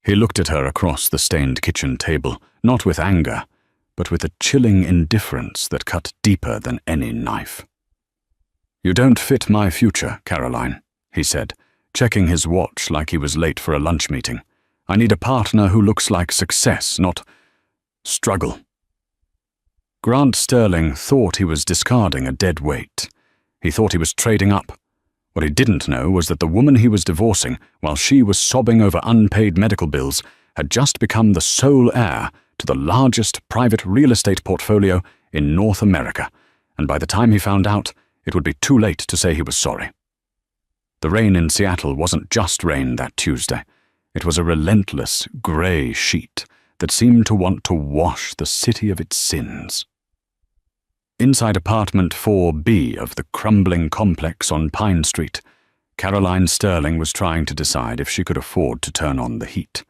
He looked at her across the stained kitchen table, not with anger, but with a chilling indifference that cut deeper than any knife. "You don't fit my future, Caroline," he said, checking his watch like he was late for a lunch meeting. "I need a partner who looks like success, not struggle." Grant Sterling thought he was discarding a dead weight. He thought he was trading up. What he didn't know was that the woman he was divorcing, while she was sobbing over unpaid medical bills, had just become the sole heir to the largest private real estate portfolio in North America, and by the time he found out, it would be too late to say he was sorry. The rain in Seattle wasn't just rain that Tuesday. It was a relentless, grey sheet that seemed to want to wash the city of its sins. Inside apartment 4B of the crumbling complex on Pine Street, Caroline Sterling was trying to decide if she could afford to turn on the heat.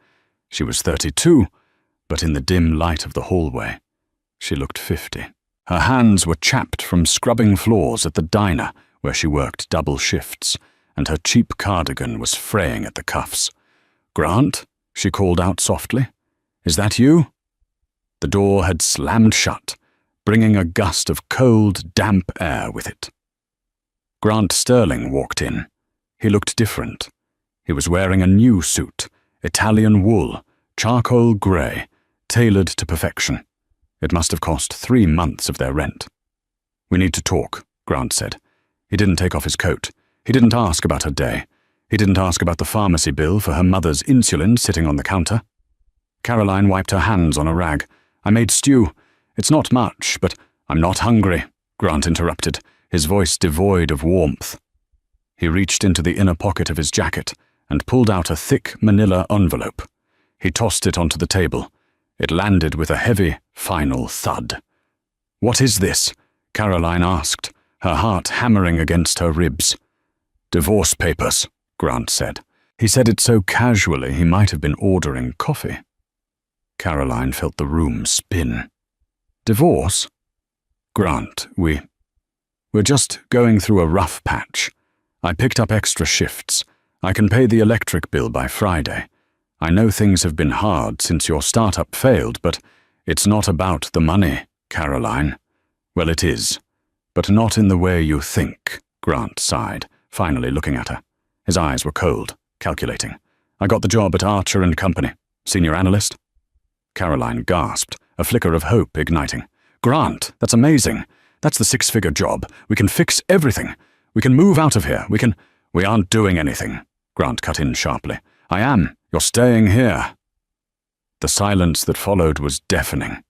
She was 32, but in the dim light of the hallway, she looked 50. Her hands were chapped from scrubbing floors at the diner where she worked double shifts, and her cheap cardigan was fraying at the cuffs. "Grant?" she called out softly. "Is that you?" The door had slammed shut, bringing a gust of cold, damp air with it. Grant Sterling walked in. He looked different. He was wearing a new suit, Italian wool, charcoal grey, tailored to perfection. It must have cost 3 months of their rent. "We need to talk," Grant said. He didn't take off his coat. He didn't ask about her day. He didn't ask about the pharmacy bill for her mother's insulin sitting on the counter. Caroline wiped her hands on a rag. "I made stew. It's not much, but I'm not hungry," Grant interrupted, his voice devoid of warmth. He reached into the inner pocket of his jacket and pulled out a thick manila envelope. He tossed it onto the table. It landed with a heavy, final thud. "What is this?" Caroline asked, her heart hammering against her ribs. "Divorce papers," Grant said. He said it so casually he might have been ordering coffee. Caroline felt the room spin. "Divorce?" "Grant, we're just going through a rough patch. I picked up extra shifts. I can pay the electric bill by Friday. I know things have been hard since your startup failed, but it's not about the money, Caroline. Well, it is, but not in the way you think," Grant sighed, finally looking at her. His eyes were cold, calculating. "I got the job at Archer & Company, senior analyst." Caroline gasped, a flicker of hope igniting. "Grant, that's amazing. That's the 6-figure job. We can fix everything. We can move out of here. We aren't doing anything," Grant cut in sharply. "I am. You're staying here." The silence that followed was deafening.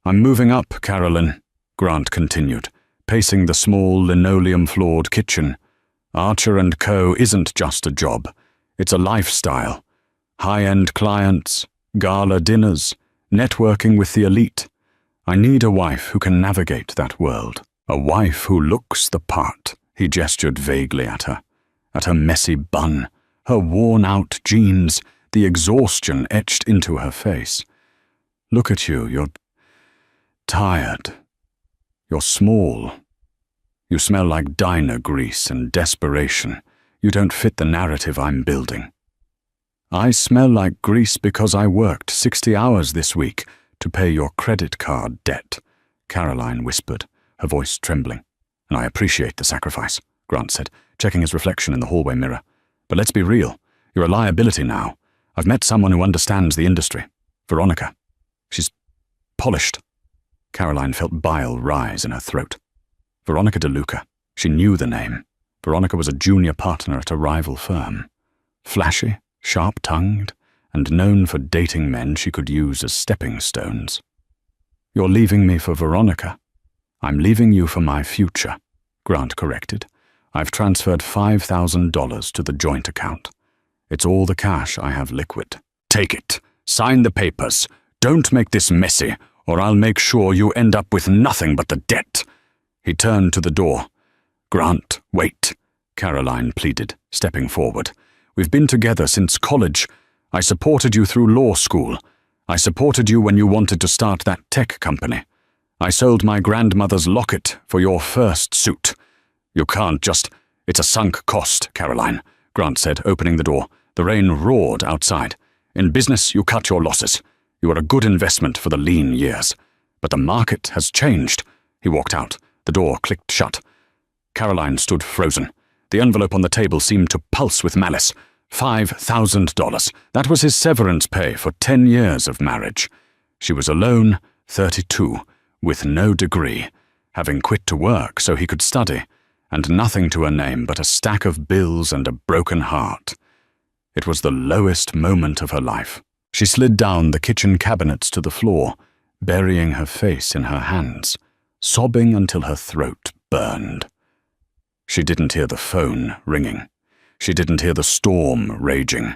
"I'm moving up, Carolyn," Grant continued, pacing the small linoleum-floored kitchen. "Archer & Co. isn't just a job. It's a lifestyle. High-end clients, gala dinners, networking with the elite. I need a wife who can navigate that world. A wife who looks the part," he gestured vaguely at her messy bun, her worn-out jeans, the exhaustion etched into her face. "Look at you, you're tired. You're small. You smell like diner grease and desperation. You don't fit the narrative I'm building." "I smell like grease because I worked 60 hours this week to pay your credit card debt," Caroline whispered, her voice trembling. "And I appreciate the sacrifice," Grant said, checking his reflection in the hallway mirror. "But let's be real. You're a liability now. I've met someone who understands the industry. Veronica. She's polished." Caroline felt bile rise in her throat. Veronica DeLuca. She knew the name. Veronica was a junior partner at a rival firm. Flashy, sharp-tongued, and known for dating men she could use as stepping stones. "You're leaving me for Veronica." "I'm leaving you for my future," Grant corrected. "I've transferred $5,000 to the joint account. It's all the cash I have liquid." "Take it. Sign the papers. Don't make this messy, or I'll make sure you end up with nothing but the debt." He turned to the door. "Grant, wait," Caroline pleaded, stepping forward. "We've been together since college. I supported you through law school. I supported you when you wanted to start that tech company. I sold my grandmother's locket for your first suit. You can't just— It's a sunk cost, Caroline," Grant said, opening the door. The rain roared outside. In business, you cut your losses. You are a good investment for the lean years. But the market has changed." He walked out. The door clicked shut. Caroline stood frozen. The envelope on the table seemed to pulse with malice. $5,000. That was his severance pay for 10 years of marriage. She was alone, 32, with no degree, having quit to work so he could study, and nothing to her name but a stack of bills and a broken heart. It was the lowest moment of her life. She slid down the kitchen cabinets to the floor, burying her face in her hands, sobbing until her throat burned. She didn't hear the phone ringing. She didn't hear the storm raging.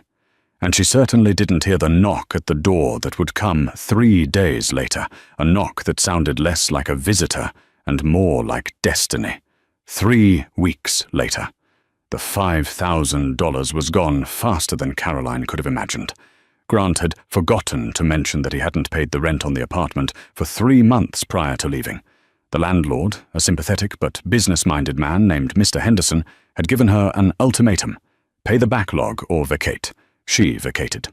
And she certainly didn't hear the knock at the door that would come 3 days later, a knock that sounded less like a visitor and more like destiny. 3 weeks later. The $5,000 was gone faster than Caroline could have imagined. Grant had forgotten to mention that he hadn't paid the rent on the apartment for 3 months prior to leaving. The landlord, a sympathetic but business-minded man named Mr. Henderson, had given her an ultimatum: pay the backlog or vacate. She vacated.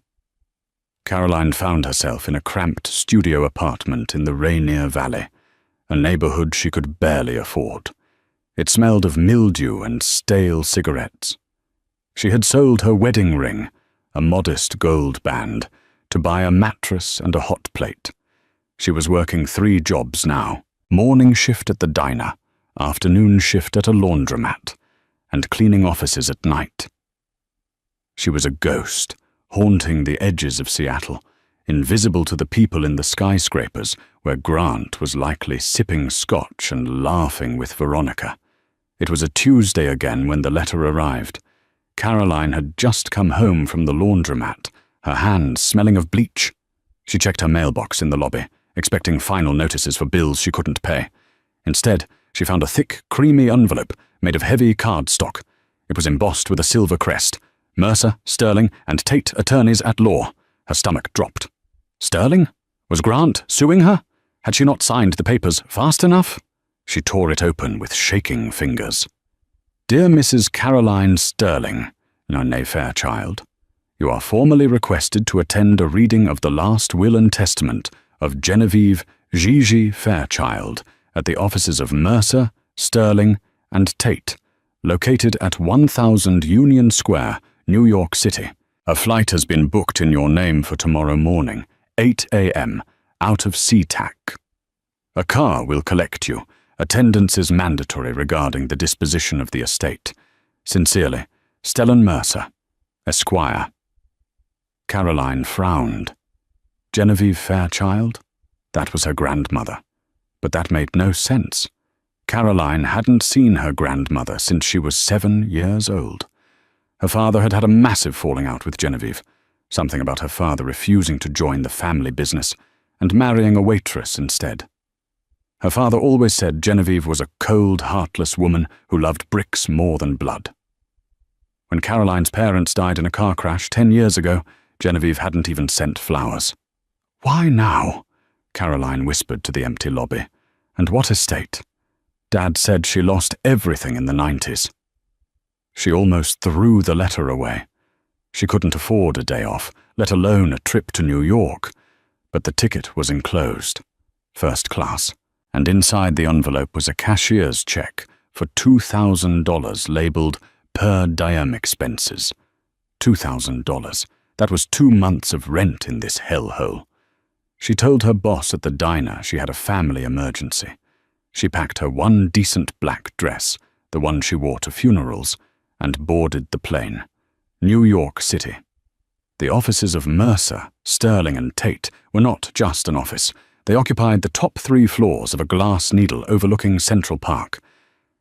Caroline found herself in a cramped studio apartment in the Rainier Valley, a neighborhood she could barely afford. It smelled of mildew and stale cigarettes. She had sold her wedding ring, a modest gold band, to buy a mattress and a hot plate. She was working 3 jobs now: morning shift at the diner, afternoon shift at a laundromat, and cleaning offices at night. She was a ghost, haunting the edges of Seattle, invisible to the people in the skyscrapers where Grant was likely sipping scotch and laughing with Veronica. It was a Tuesday again when the letter arrived. Caroline had just come home from the laundromat, her hands smelling of bleach. She checked her mailbox in the lobby, expecting final notices for bills she couldn't pay. Instead, she found a thick, creamy envelope made of heavy cardstock. It was embossed with a silver crest: Mercer, Sterling, and Tate Attorneys at Law. Her stomach dropped. Sterling? Was Grant suing her? Had she not signed the papers fast enough? She tore it open with shaking fingers. Dear Mrs. Caroline Sterling, née Fairchild, you are formally requested to attend a reading of the last will and testament of Genevieve Gigi Fairchild at the offices of Mercer, Sterling, and Tate, located at 1000 Union Square, New York City. A flight has been booked in your name for tomorrow morning, 8 a.m., out of SeaTac. A car will collect you. Attendance is mandatory regarding the disposition of the estate. Sincerely, Stellan Mercer, Esquire. Caroline frowned. Genevieve Fairchild? That was her grandmother. But that made no sense. Caroline hadn't seen her grandmother since she was 7 years old. Her father had had a massive falling out with Genevieve, something about her father refusing to join the family business and marrying a waitress instead. Her father always said Genevieve was a cold, heartless woman who loved bricks more than blood. When Caroline's parents died in a car crash 10 years ago, Genevieve hadn't even sent flowers. "Why now?" Caroline whispered to the empty lobby. "And what estate? Dad said she lost everything in the 90s. She almost threw the letter away. She couldn't afford a day off, let alone a trip to New York. But the ticket was enclosed, first class, and inside the envelope was a cashier's check for $2,000 labeled per diem expenses. $2,000. That was 2 months of rent in this hellhole. She told her boss at the diner she had a family emergency. She packed her one decent black dress, the one she wore to funerals, and boarded the plane. New York City. The offices of Mercer, Sterling, and Tate were not just an office. They occupied the top 3 floors of a glass needle overlooking Central Park.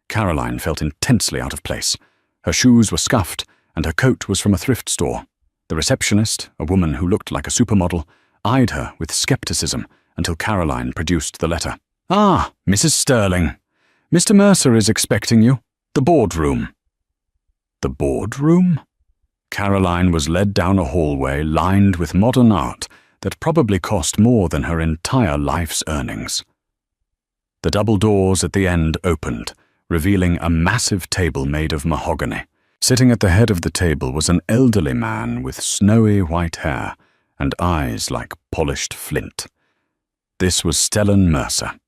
Caroline felt intensely out of place. Her shoes were scuffed, and her coat was from a thrift store. The receptionist, a woman who looked like a supermodel, eyed her with skepticism until Caroline produced the letter. "Ah, Mrs. Sterling. Mr. Mercer is expecting you. The boardroom." The boardroom? Caroline was led down a hallway lined with modern art that probably cost more than her entire life's earnings. The double doors at the end opened, revealing a massive table made of mahogany. Sitting at the head of the table was an elderly man with snowy white hair, and eyes like polished flint. This was Stellan Mercer.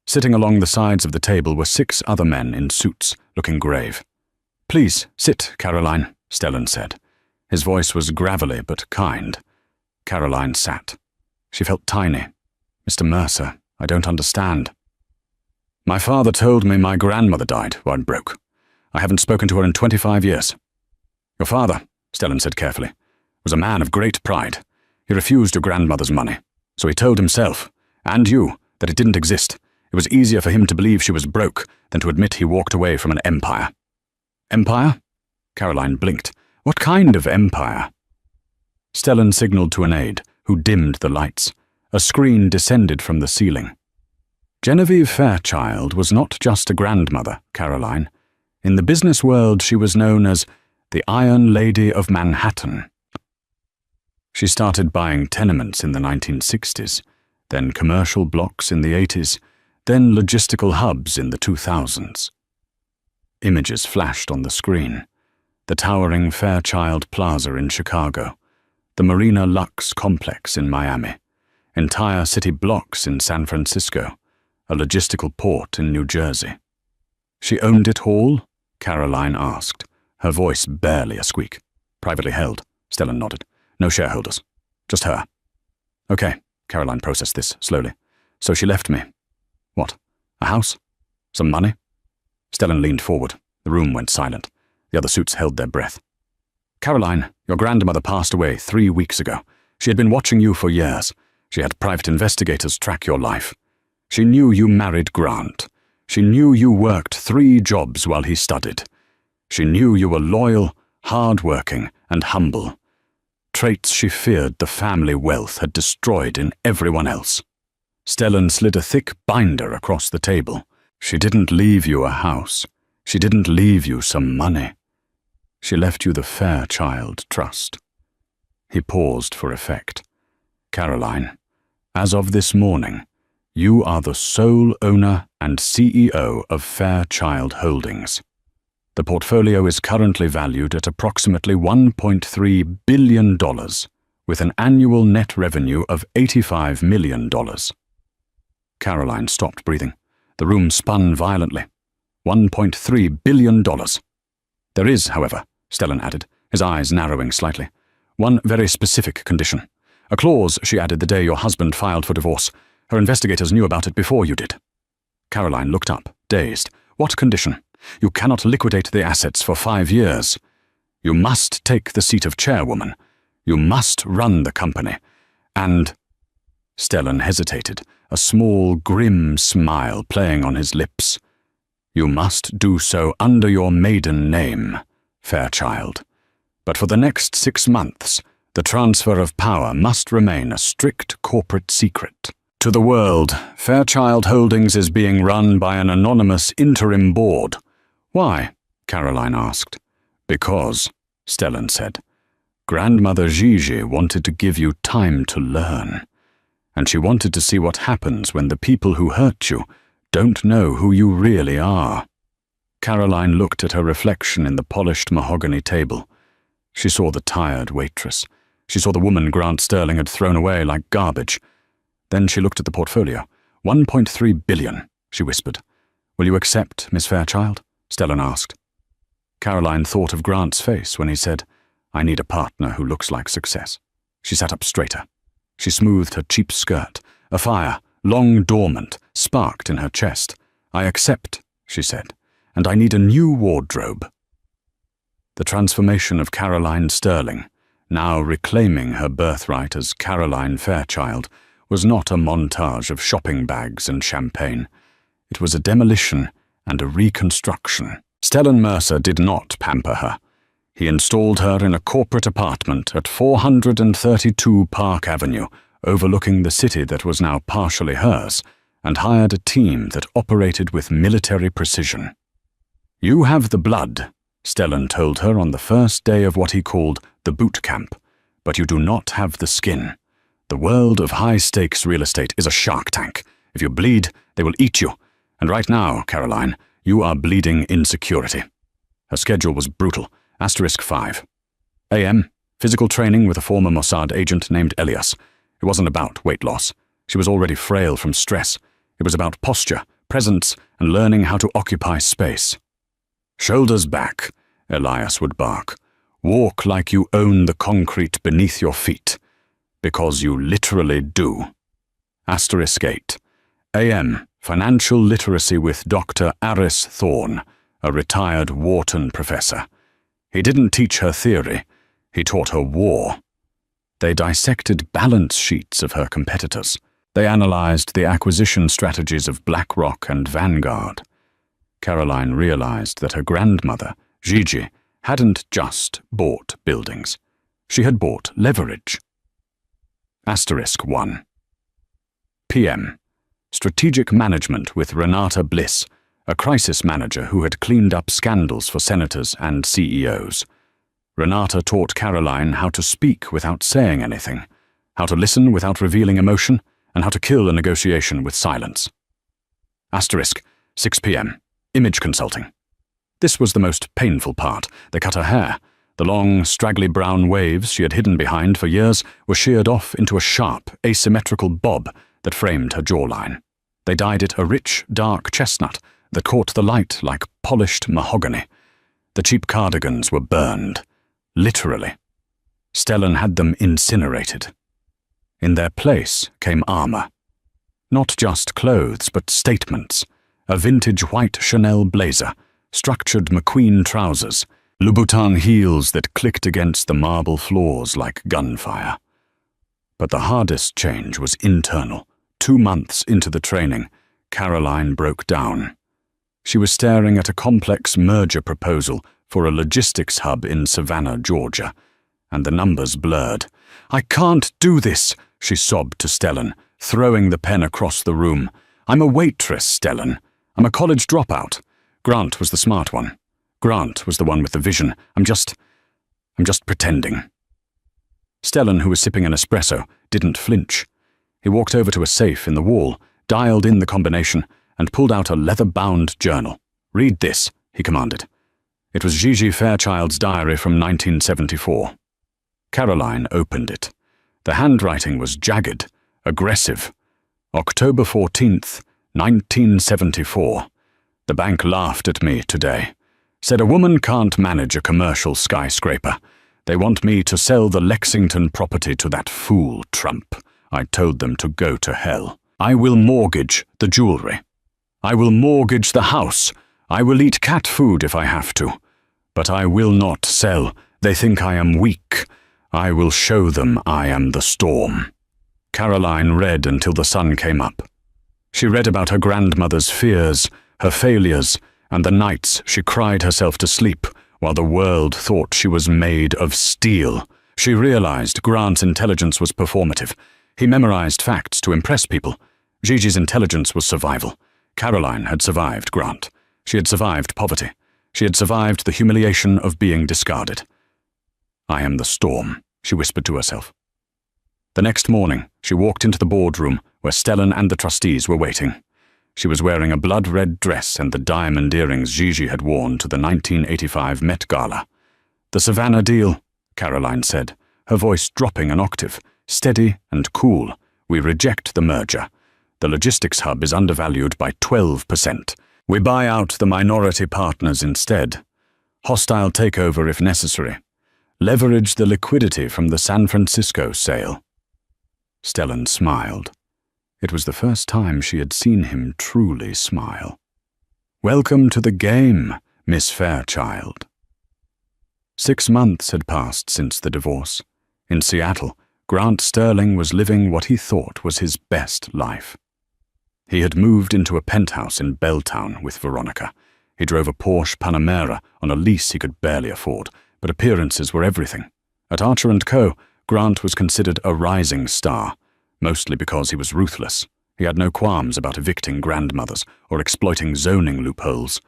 Sitting along the sides of the table were 6 other men in suits, looking grave. "Please, sit, Caroline," Stellan said. His voice was gravelly but kind. Caroline sat. She felt tiny. "Mr. Mercer, I don't understand." "My father told me my grandmother died while broke. I haven't spoken to her in 25 years. Your father," Stellan said carefully, "was a man of great pride. He refused your grandmother's money, so he told himself, and you, that it didn't exist. It was easier for him to believe she was broke than to admit he walked away from an empire." "Empire?" Caroline blinked. "What kind of empire?" Stellan signaled to an aide, who dimmed the lights. A screen descended from the ceiling. Genevieve Fairchild was not just a grandmother, Caroline. In the business world, she was known as the Iron Lady of Manhattan. She started buying tenements in the 1960s, then commercial blocks in the 80s, then logistical hubs in the 2000s. Images flashed on the screen. The towering Fairchild Plaza in Chicago, the Marina Lux complex in Miami, entire city blocks in San Francisco, a logistical port in New Jersey. "She owned it all?" Caroline asked, her voice barely a squeak. "Privately held," Stellan nodded. "No shareholders. Just her." "Okay," Caroline processed this slowly. "So she left me. What? A house? Some money?" Stellan leaned forward. The room went silent. The other suits held their breath. "Caroline, your grandmother passed away 3 weeks ago. She had been watching you for years. She had private investigators track your life. She knew you married Grant. She knew you worked 3 jobs while he studied. She knew you were loyal, hard-working, and humble. Traits she feared the family wealth had destroyed in everyone else." Stellan slid a thick binder across the table. "She didn't leave you a house. She didn't leave you some money. She left you the Fairchild Trust." He paused for effect. "Caroline, as of this morning, you are the sole owner and CEO of Fairchild Holdings. The portfolio is currently valued at approximately $1.3 billion, with an annual net revenue of $85 million. Caroline stopped breathing. The room spun violently. $1.3 billion. "There is, however," Stellan added, his eyes narrowing slightly, "one very specific condition. A clause she added the day your husband filed for divorce. Her investigators knew about it before you did." Caroline looked up, dazed. "What condition?" "You cannot liquidate the assets for 5 years. You must take the seat of chairwoman. You must run the company. And—" Stellan hesitated, a small, grim smile playing on his lips. "You must do so under your maiden name, Fairchild. But for the next 6 months, the transfer of power must remain a strict corporate secret. To the world, Fairchild Holdings is being run by an anonymous interim board." "Why?" Caroline asked. "Because," Stellan said, "Grandmother Gigi wanted to give you time to learn. And she wanted to see what happens when the people who hurt you don't know who you really are." Caroline looked at her reflection in the polished mahogany table. She saw the tired waitress. She saw the woman Grant Sterling had thrown away like garbage. Then she looked at the portfolio. $1.3 billion, she whispered. "Will you accept, Miss Fairchild?" Stellan asked. Caroline thought of Grant's face when he said, "I need a partner who looks like success." She sat up straighter. She smoothed her cheap skirt. A fire, long dormant, sparked in her chest. "I accept," she said, "and I need a new wardrobe." The transformation of Caroline Sterling, now reclaiming her birthright as Caroline Fairchild, was not a montage of shopping bags and champagne. It was a demolition and a reconstruction. Stellan Mercer did not pamper her. He installed her in a corporate apartment at 432 Park Avenue, overlooking the city that was now partially hers, and hired a team that operated with military precision. "You have the blood," Stellan told her on the first day of what he called the boot camp, "but you do not have the skin. The world of high-stakes real estate is a shark tank. If you bleed, they will eat you. And right now, Caroline, you are bleeding insecurity." Her schedule was brutal. *5 a.m., Physical training with a former Mossad agent named Elias. It wasn't about weight loss. She was already frail from stress. It was about posture, presence, and learning how to occupy space. "Shoulders back," Elias would bark. "Walk like you own the concrete beneath your feet. Because you literally do." *8. AM. Financial Literacy with Dr. Aris Thorne, a retired Wharton professor. He didn't teach her theory. He taught her war. They dissected balance sheets of her competitors. They analyzed the acquisition strategies of BlackRock and Vanguard. Caroline realized that her grandmother, Gigi, hadn't just bought buildings. She had bought leverage. *1. PM. Strategic Management with Renata Bliss, a crisis manager who had cleaned up scandals for senators and CEOs. Renata taught Caroline how to speak without saying anything, how to listen without revealing emotion, and how to kill a negotiation with silence. *6 p.m. Image consulting. This was the most painful part. They cut her hair. The long, straggly brown waves she had hidden behind for years were sheared off into a sharp, asymmetrical bob that framed her jawline. They dyed it a rich, dark chestnut that caught the light like polished mahogany. The cheap cardigans were burned. Literally. Stellan had them incinerated. In their place came armor. Not just clothes, but statements. A vintage white Chanel blazer, structured McQueen trousers, Louboutin heels that clicked against the marble floors like gunfire. But the hardest change was internal. 2 months into the training, Caroline broke down. She was staring at a complex merger proposal for a logistics hub in Savannah, Georgia, and the numbers blurred. "I can't do this," she sobbed to Stellan, throwing the pen across the room. "I'm a waitress, Stellan. I'm a college dropout. Grant was the smart one. Grant was the one with the vision. I'm just pretending." Stellan, who was sipping an espresso, didn't flinch. He walked over to a safe in the wall, dialed in the combination, and pulled out a leather-bound journal. "Read this," he commanded. It was Gigi Fairchild's diary from 1974. Caroline opened it. The handwriting was jagged, aggressive. October 14th, 1974. "The bank laughed at me today. Said a woman can't manage a commercial skyscraper. They want me to sell the Lexington property to that fool Trump. I told them to go to hell. I will mortgage the jewelry. I will mortgage the house. I will eat cat food if I have to. But I will not sell. They think I am weak. I will show them I am the storm." Caroline read until the sun came up. She read about her grandmother's fears, her failures, and the nights she cried herself to sleep while the world thought she was made of steel. She realized Grant's intelligence was performative. He memorized facts to impress people. Gigi's intelligence was survival. Caroline had survived Grant. She had survived poverty. She had survived the humiliation of being discarded. "I am the storm," she whispered to herself. The next morning, she walked into the boardroom where Stellan and the trustees were waiting. She was wearing a blood-red dress and the diamond earrings Gigi had worn to the 1985 Met Gala. "The Savannah deal," Caroline said, her voice dropping an octave, steady and cool. "We reject the merger. The logistics hub is undervalued by 12%. We buy out the minority partners instead. Hostile takeover if necessary. Leverage the liquidity from the San Francisco sale." Stellan smiled. It was the first time she had seen him truly smile. "Welcome to the game, Miss Fairchild." 6 months had passed since the divorce. In Seattle, Grant Sterling was living what he thought was his best life. He had moved into a penthouse in Belltown with Veronica. He drove a Porsche Panamera on a lease he could barely afford, but appearances were everything. At Archer & Co., Grant was considered a rising star, mostly because he was ruthless. He had no qualms about evicting grandmothers or exploiting zoning loopholes.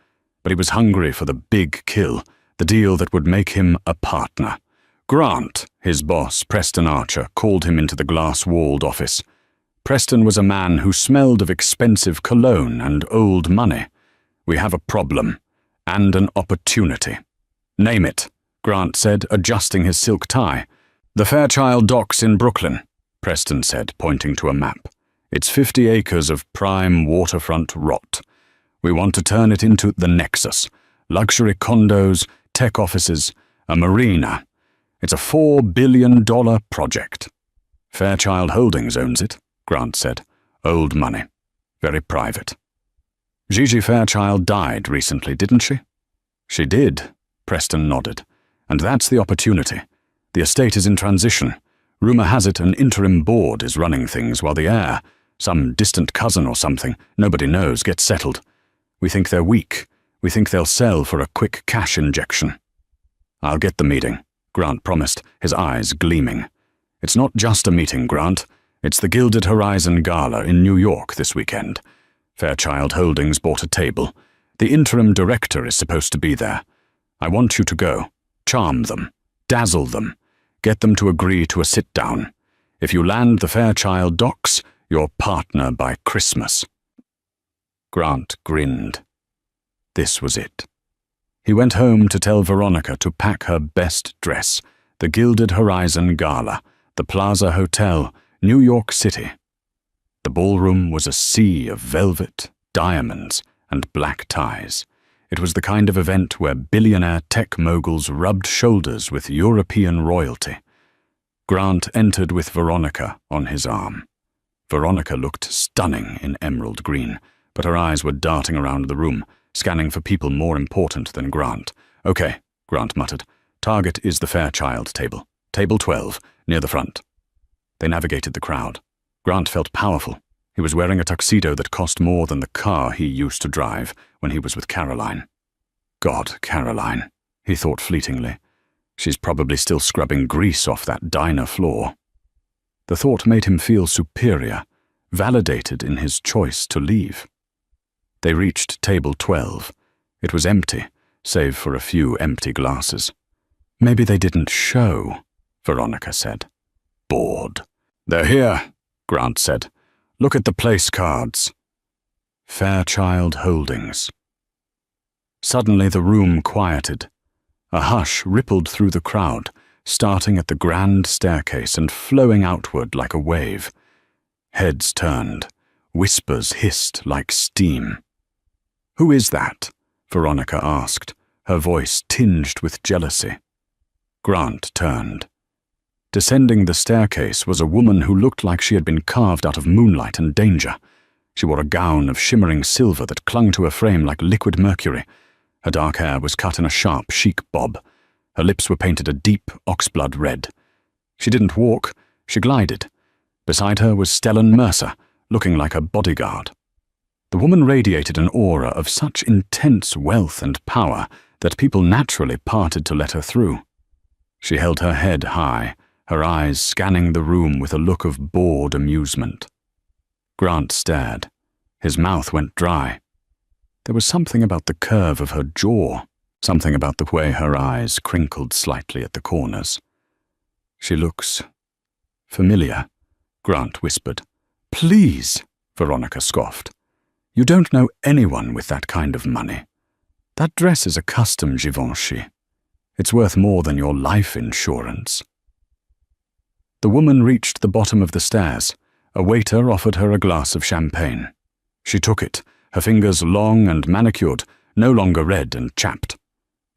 But he was hungry for the big kill, the deal that would make him a partner. Grant, his boss, Preston Archer, called him into the glass-walled office. Preston was a man who smelled of expensive cologne and old money. "We have a problem, and an opportunity." "Name it," Grant said, adjusting his silk tie. "The Fairchild Docks in Brooklyn," Preston said, pointing to a map. "It's 50 acres of prime waterfront rot. We want to turn it into the Nexus. Luxury condos, tech offices, a marina. It's a $4 billion project." "Fairchild Holdings owns it," Grant said. "Old money. Very private." "Gigi Fairchild died recently, didn't she?" "She did," Preston nodded. "And that's the opportunity. The estate is in transition. Rumor has it an interim board is running things while the heir, some distant cousin or something, nobody knows, gets settled. We think they're weak. We think they'll sell for a quick cash injection." "I'll get the meeting," Grant promised, his eyes gleaming. "It's not just a meeting, Grant. It's the Gilded Horizon Gala in New York this weekend. Fairchild Holdings bought a table. The interim director is supposed to be there. I want you to go. Charm them. Dazzle them. Get them to agree to a sit-down. If you land the Fairchild Docks, you're partner by Christmas." Grant grinned. This was it. He went home to tell Veronica to pack her best dress, the Gilded Horizon Gala, the Plaza Hotel, New York City. The ballroom was a sea of velvet, diamonds, and black ties. It was the kind of event where billionaire tech moguls rubbed shoulders with European royalty. Grant entered with Veronica on his arm. Veronica looked stunning in emerald green, but her eyes were darting around the room, scanning for people more important than Grant. "Okay," Grant muttered. "Target is the Fairchild table. Table 12, near the front." They navigated the crowd. Grant felt powerful. He was wearing a tuxedo that cost more than the car he used to drive when he was with Caroline. God, Caroline, he thought fleetingly. She's probably still scrubbing grease off that diner floor. The thought made him feel superior, validated in his choice to leave. They reached table 12. It was empty, save for a few empty glasses. "Maybe they didn't show," Veronica said. Bored. "They're here," Grant said. "Look at the place cards." Fairchild Holdings. Suddenly the room quieted. A hush rippled through the crowd, starting at the grand staircase and flowing outward like a wave. Heads turned. Whispers hissed like steam. "Who is that?" Veronica asked, her voice tinged with jealousy. Grant turned. Descending the staircase was a woman who looked like she had been carved out of moonlight and danger. She wore a gown of shimmering silver that clung to her frame like liquid mercury. Her dark hair was cut in a sharp, chic bob. Her lips were painted a deep oxblood red. She didn't walk, she glided. Beside her was Stellan Mercer, looking like a bodyguard. The woman radiated an aura of such intense wealth and power that people naturally parted to let her through. She held her head high, her eyes scanning the room with a look of bored amusement. Grant stared. His mouth went dry. There was something about the curve of her jaw, something about the way her eyes crinkled slightly at the corners. "She looks familiar," Grant whispered. "Please," Veronica scoffed. "You don't know anyone with that kind of money. That dress is a custom Givenchy. It's worth more than your life insurance." The woman reached the bottom of the stairs. A waiter offered her a glass of champagne. She took it, her fingers long and manicured, no longer red and chapped.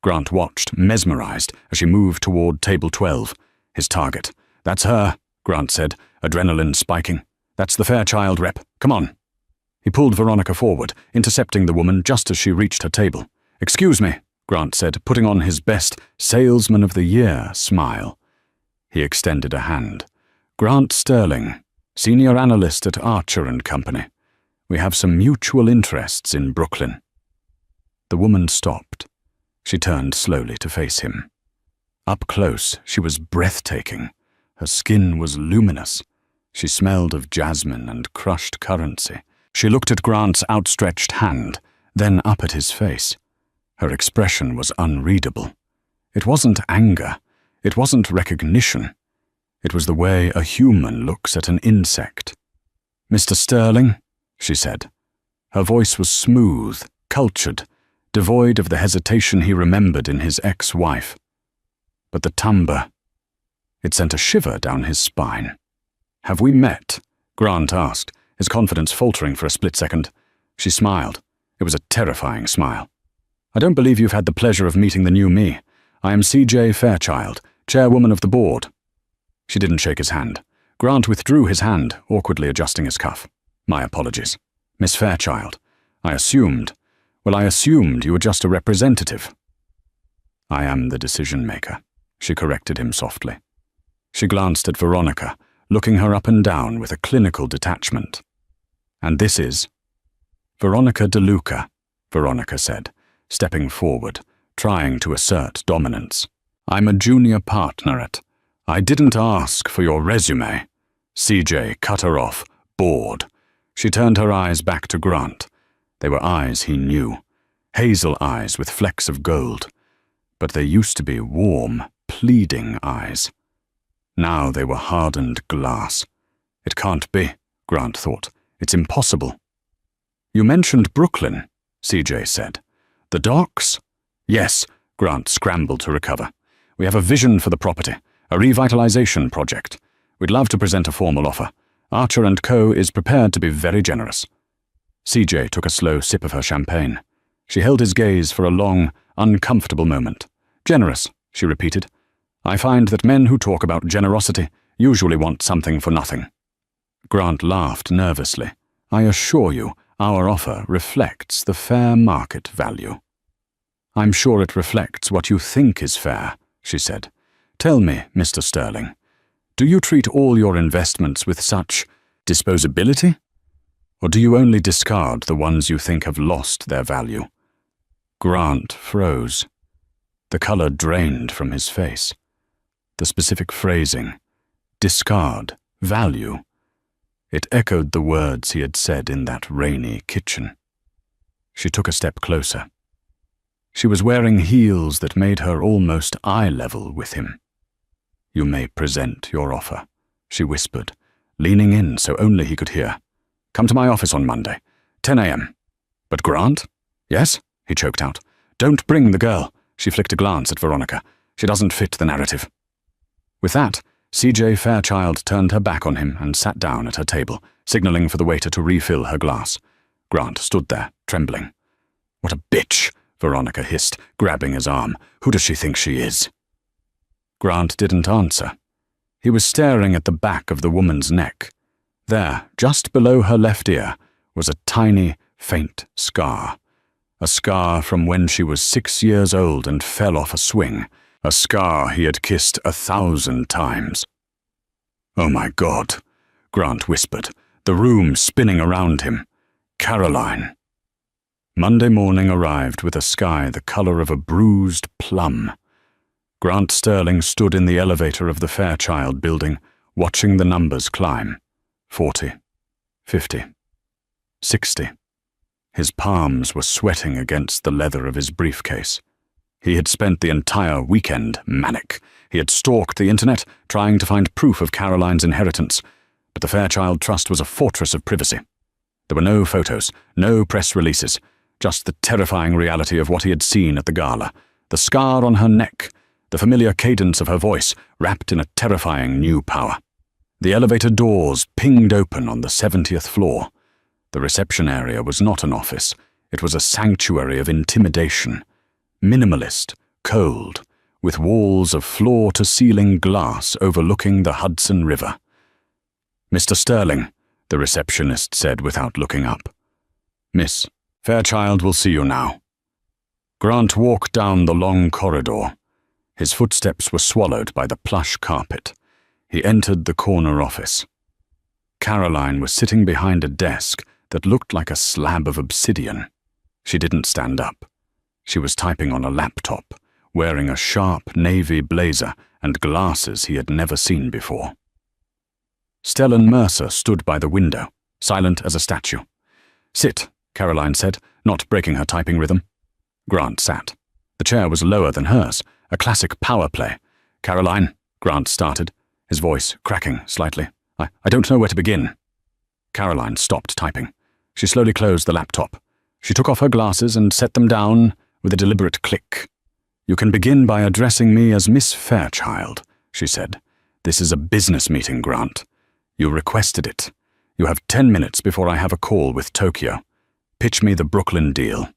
Grant watched, mesmerized, as she moved toward table 12, his target. "That's her," Grant said, adrenaline spiking. "That's the Fairchild rep. Come on." He pulled Veronica forward, intercepting the woman just as she reached her table. "Excuse me," Grant said, putting on his best Salesman of the Year smile. He extended a hand. "Grant Sterling, senior analyst at Archer & Company. We have some mutual interests in Brooklyn." The woman stopped. She turned slowly to face him. Up close, she was breathtaking. Her skin was luminous. She smelled of jasmine and crushed currency. She looked at Grant's outstretched hand, then up at his face. Her expression was unreadable. It wasn't anger. It wasn't recognition. It was the way a human looks at an insect. "Mr. Sterling," she said. Her voice was smooth, cultured, devoid of the hesitation he remembered in his ex-wife. But the timbre, It sent a shiver down his spine. "Have we met?" Grant asked, his confidence faltering for a split second. She smiled. It was a terrifying smile. "I don't believe you've had the pleasure of meeting the new me. I am C.J. Fairchild, chairwoman of the board." She didn't shake his hand. Grant withdrew his hand, awkwardly adjusting his cuff. "My apologies. Miss Fairchild. I assumed you were just a representative." "I am the decision-maker," she corrected him softly. She glanced at Veronica, looking her up and down with a clinical detachment. "And this is?" "Veronica DeLuca," Veronica said, stepping forward, trying to assert dominance. "I'm a junior partner at—" "I didn't ask for your resume." CJ cut her off, bored. She turned her eyes back to Grant. They were eyes he knew, hazel eyes with flecks of gold. But they used to be warm, pleading eyes. Now they were hardened glass. It can't be, Grant thought. It's impossible. "You mentioned Brooklyn," CJ said. "The docks?" "Yes," Grant scrambled to recover. "We have a vision for the property, a revitalization project. We'd love to present a formal offer. Archer & Co. is prepared to be very generous." CJ took a slow sip of her champagne. She held his gaze for a long, uncomfortable moment. "Generous," she repeated. "I find that men who talk about generosity usually want something for nothing." Grant laughed nervously. "I assure you, our offer reflects the fair market value." "I'm sure it reflects what you think is fair," she said. "Tell me, Mr. Sterling, do you treat all your investments with such disposability? Or do you only discard the ones you think have lost their value?" Grant froze. The color drained from his face. The specific phrasing, discard, value, it echoed the words he had said in that rainy kitchen. She took a step closer. She was wearing heels that made her almost eye level with him. "You may present your offer," she whispered, leaning in so only he could hear. "Come to my office on Monday, 10 a.m. "But Grant?" "Yes?" he choked out. "Don't bring the girl." She flicked a glance at Veronica. "She doesn't fit the narrative." With that, C.J. Fairchild turned her back on him and sat down at her table, signaling for the waiter to refill her glass. Grant stood there, trembling. "What a bitch!" Veronica hissed, grabbing his arm. "Who does she think she is?" Grant didn't answer. He was staring at the back of the woman's neck. There, just below her left ear, was a tiny, faint scar. A scar from when she was 6 years old and fell off a swing. A scar he had kissed 1,000 times. "Oh my God," Grant whispered, the room spinning around him. "Caroline." Monday morning arrived with a sky the color of a bruised plum. Grant Sterling stood in the elevator of the Fairchild building, watching the numbers climb. 40, 50, 60. His palms were sweating against the leather of his briefcase. He had spent the entire weekend manic. He had stalked the internet, trying to find proof of Caroline's inheritance, but the Fairchild Trust was a fortress of privacy. There were no photos, no press releases, just the terrifying reality of what he had seen at the gala, the scar on her neck, the familiar cadence of her voice, wrapped in a terrifying new power. The elevator doors pinged open on the 70th floor. The reception area was not an office. It was a sanctuary of intimidation. Minimalist, cold, with walls of floor-to-ceiling glass overlooking the Hudson River. "Mr. Sterling," the receptionist said without looking up. "Miss Fairchild will see you now." Grant walked down the long corridor. His footsteps were swallowed by the plush carpet. He entered the corner office. Caroline was sitting behind a desk that looked like a slab of obsidian. She didn't stand up. She was typing on a laptop, wearing a sharp navy blazer and glasses he had never seen before. Stellan Mercer stood by the window, silent as a statue. "Sit," Caroline said, not breaking her typing rhythm. Grant sat. The chair was lower than hers, a classic power play. "Caroline," Grant started, his voice cracking slightly. I don't know where to begin." Caroline stopped typing. She slowly closed the laptop. She took off her glasses and set them down with a deliberate click. "You can begin by addressing me as Miss Fairchild," she said. This is a business meeting, Grant. You requested it. You have 10 minutes before I have a call with Tokyo. Pitch me the Brooklyn deal."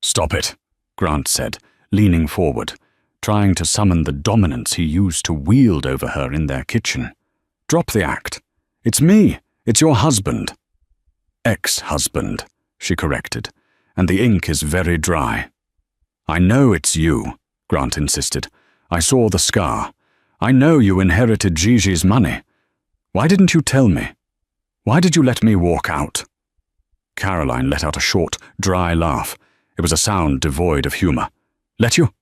"Stop it," Grant said, leaning forward, trying to summon the dominance he used to wield over her in their kitchen. "Drop the act. It's me. It's your husband." "Ex-husband," she corrected, "and the ink is very dry." "I know it's you," Grant insisted. "I saw the scar. I know you inherited Gigi's money. Why didn't you tell me? Why did you let me walk out?" Caroline let out a short, dry laugh. It was a sound devoid of humor. "Let you?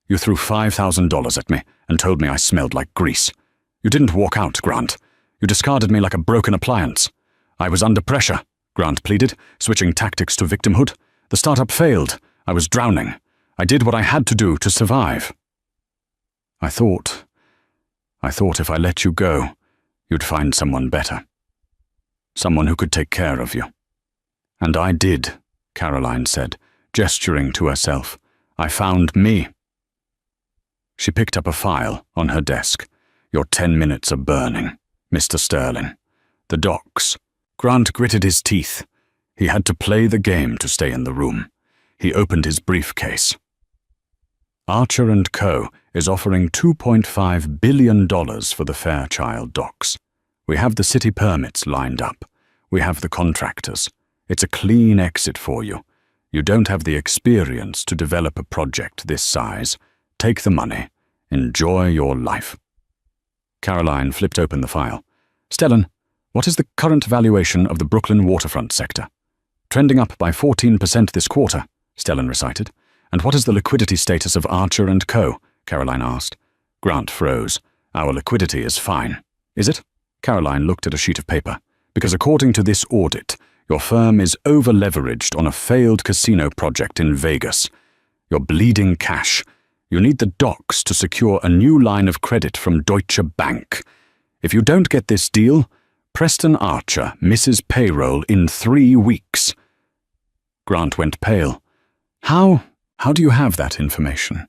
You threw $5,000 at me and told me I smelled like grease. You didn't walk out, Grant. You discarded me like a broken appliance. I was under pressure," Grant pleaded, switching tactics to victimhood. "The startup failed. I was drowning. I did what I had to do to survive. I thought if I let you go, you'd find someone better. Someone who could take care of you." "And I did," Caroline said, gesturing to herself. "I found me." She picked up a file on her desk. "Your 10 minutes are burning, Mr. Sterling. The docs." Grant gritted his teeth. He had to play the game to stay in the room. He opened his briefcase. Archer & Co. is offering $2.5 billion for the Fairchild docks. We have the city permits lined up. We have the contractors. It's a clean exit for you. You don't have the experience to develop a project this size. Take the money. Enjoy your life." Caroline flipped open the file. "Stellan, what is the current valuation of the Brooklyn waterfront sector?" "Trending up by 14% this quarter," Stellan recited. "And what is the liquidity status of Archer & Co.?" Caroline asked. Grant froze. "Our liquidity is fine." "Is it?" Caroline looked at a sheet of paper. "Because according to this audit, your firm is over-leveraged on a failed casino project in Vegas. You're bleeding cash. You need the docs to secure a new line of credit from Deutsche Bank. If you don't get this deal, Preston Archer misses payroll in 3 weeks." Grant went pale. How do you have that information?"